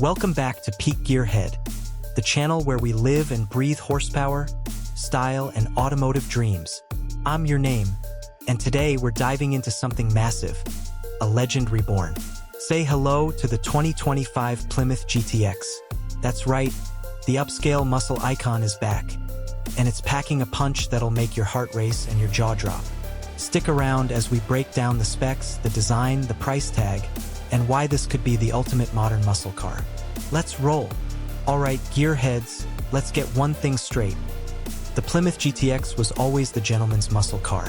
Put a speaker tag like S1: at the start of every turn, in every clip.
S1: Welcome back to Peak Gearhead, the channel where we live and breathe horsepower, style, and automotive dreams. I'm your name, and today we're diving into something massive, a legend reborn. Say hello to the 2025 Plymouth GTX. That's right, the upscale muscle icon is back, and it's packing a punch that'll make your heart race and your jaw drop. Stick around as we break down the specs, the design, the price tag, and why this could be the ultimate modern muscle car. Let's roll. Alright, gearheads, let's get one thing straight. The Plymouth GTX was always the gentleman's muscle car.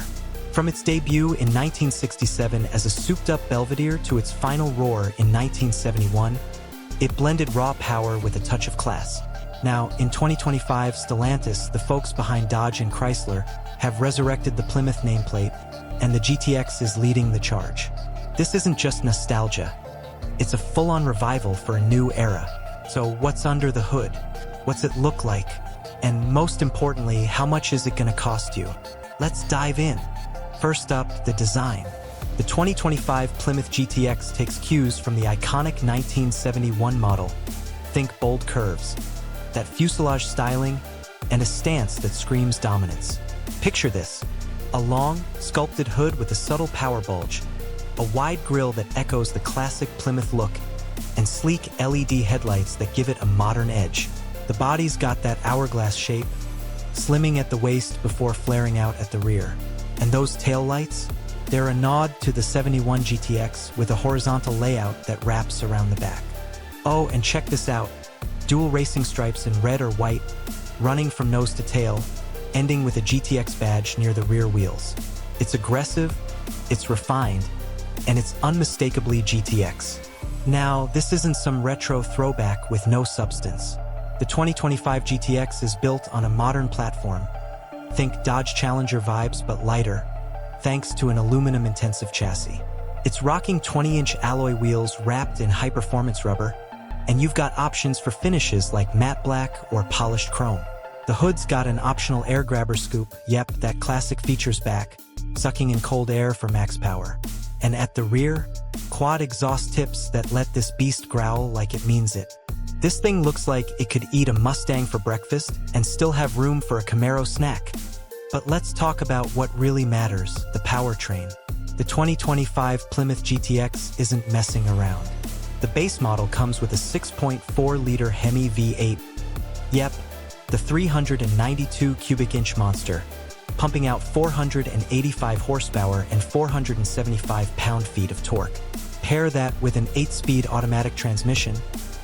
S1: From its debut in 1967 as a souped-up Belvedere to its final roar in 1971, it blended raw power with a touch of class. Now, in 2025, Stellantis, the folks behind Dodge and Chrysler, have resurrected the Plymouth nameplate, and the GTX is leading the charge. This isn't just nostalgia. It's a full-on revival for a new era. So what's under the hood? What's it look like? And most importantly, how much is it going to cost you? Let's dive in. First up, the design. The 2025 Plymouth GTX takes cues from the iconic 1971 model. Think bold curves, that fuselage styling, and a stance that screams dominance. Picture this, a long, sculpted hood with a subtle power bulge, a wide grille that echoes the classic Plymouth look, and sleek LED headlights that give it a modern edge. The body's got that hourglass shape, slimming at the waist before flaring out at the rear. And those taillights? They're a nod to the 71 GTX with a horizontal layout that wraps around the back. Oh, and check this out. Dual racing stripes in red or white, running from nose to tail, ending with a GTX badge near the rear wheels. It's aggressive, it's refined, and it's unmistakably GTX. Now, this isn't some retro throwback with no substance. The 2025 GTX is built on a modern platform. Think Dodge Challenger vibes but lighter, thanks to an aluminum-intensive chassis. It's rocking 20-inch alloy wheels wrapped in high-performance rubber, and you've got options for finishes like matte black or polished chrome. The hood's got an optional air grabber scoop, yep, that classic feature's back, sucking in cold air for max power. And at the rear, quad exhaust tips that let this beast growl like it means it. This thing looks like it could eat a Mustang for breakfast and still have room for a Camaro snack. But let's talk about what really matters, the powertrain. The 2025 Plymouth GTX isn't messing around. The base model comes with a 6.4-liter Hemi V8. Yep, the 392 cubic inch monster, pumping out 485 horsepower and 475 pound-feet of torque. Pair that with an 8-speed automatic transmission,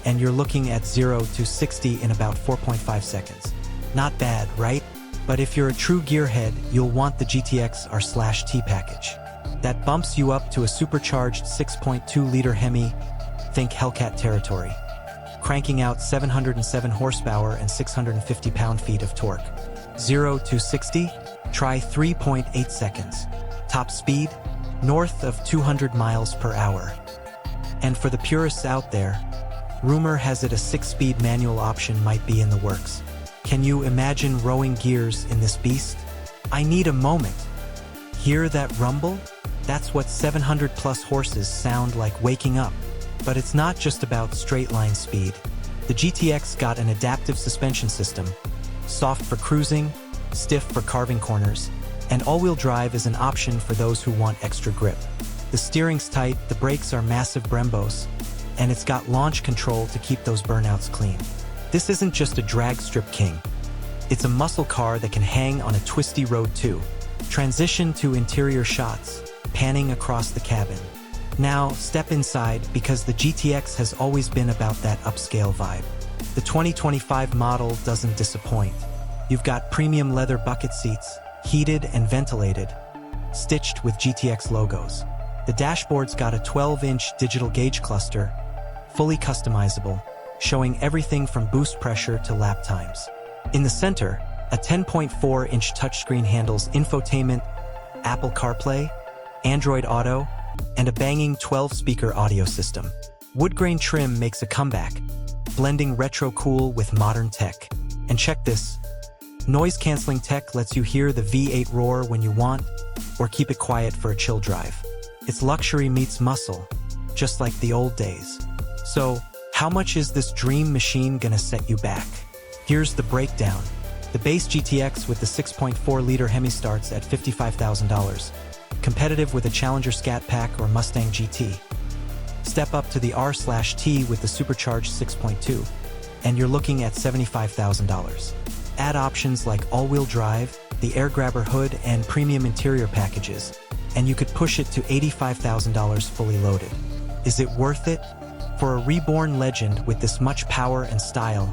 S1: and you're looking at 0 to 60 in about 4.5 seconds. Not bad, right? But if you're a true gearhead, you'll want the GTX R/T package. That bumps you up to a supercharged 6.2-liter Hemi, think Hellcat territory, cranking out 707 horsepower and 650 pound-feet of torque. 0 to 60? Try 3.8 seconds. Top speed? North of 200 miles per hour. And for the purists out there, rumor has it a 6-speed manual option might be in the works. Can you imagine rowing gears in this beast? I need a moment. Hear that rumble? That's what 700-plus horses sound like waking up. But it's not just about straight-line speed. The GTX got an adaptive suspension system, soft for cruising, stiff for carving corners, and all-wheel drive is an option for those who want extra grip. The steering's tight, the brakes are massive Brembos, and it's got launch control to keep those burnouts clean. This isn't just a drag strip king. It's a muscle car that can hang on a twisty road too. Transition to interior shots, panning across the cabin. Now, step inside because the GTX has always been about that upscale vibe. The 2025 model doesn't disappoint. You've got premium leather bucket seats, heated and ventilated, stitched with GTX logos. The dashboard's got a 12-inch digital gauge cluster, fully customizable, showing everything from boost pressure to lap times. In the center, a 10.4-inch touchscreen handles infotainment, Apple CarPlay, Android Auto, and a banging 12-speaker audio system. Wood grain trim makes a comeback, blending retro cool with modern tech. And check this. Noise-canceling tech lets you hear the V8 roar when you want, or keep it quiet for a chill drive. It's luxury meets muscle, just like the old days. So, How much is this dream machine gonna set you back? Here's the breakdown. The base GTX with the 6.4-liter Hemi starts at $55,000, competitive with a Challenger Scat Pack or Mustang GT. Step up to the R/T with the supercharged 6.2, and you're looking at $75,000. Add options like all-wheel drive, the air grabber hood, and premium interior packages, and you could push it to $85,000 fully loaded. Is it worth it? For a Reborn legend with this much power and style,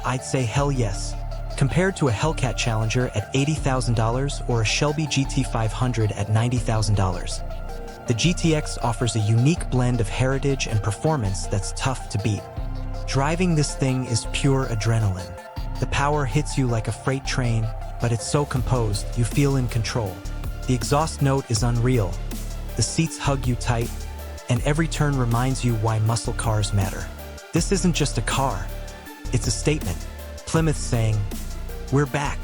S1: I'd say hell yes. Compared to a Hellcat Challenger at $80,000 or a Shelby GT500 at $90,000, the GTX offers a unique blend of heritage and performance that's tough to beat. Driving this thing is pure adrenaline. The power hits you like a freight train, but it's so composed, you feel in control. The exhaust note is unreal. The seats hug you tight, and every turn reminds you why muscle cars matter. This isn't just a car, it's a statement. Plymouth saying, "We're back,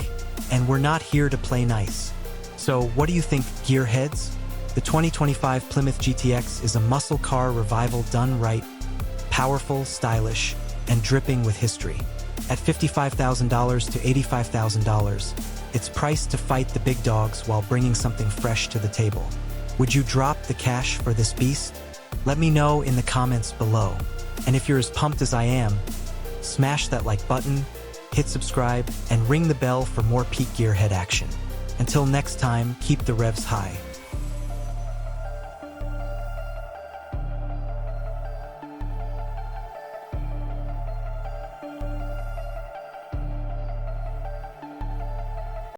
S1: and we're not here to play nice." So what do you think, gearheads? The 2025 Plymouth GTX is a muscle car revival done right, powerful, stylish, and dripping with history. At $55,000 to $85,000, it's priced to fight the big dogs while bringing something fresh to the table. Would you drop the cash for this beast? Let me know in the comments below. And if you're as pumped as I am, smash that like button, hit subscribe, and ring the bell for more peak gearhead action. Until next time, keep the revs high.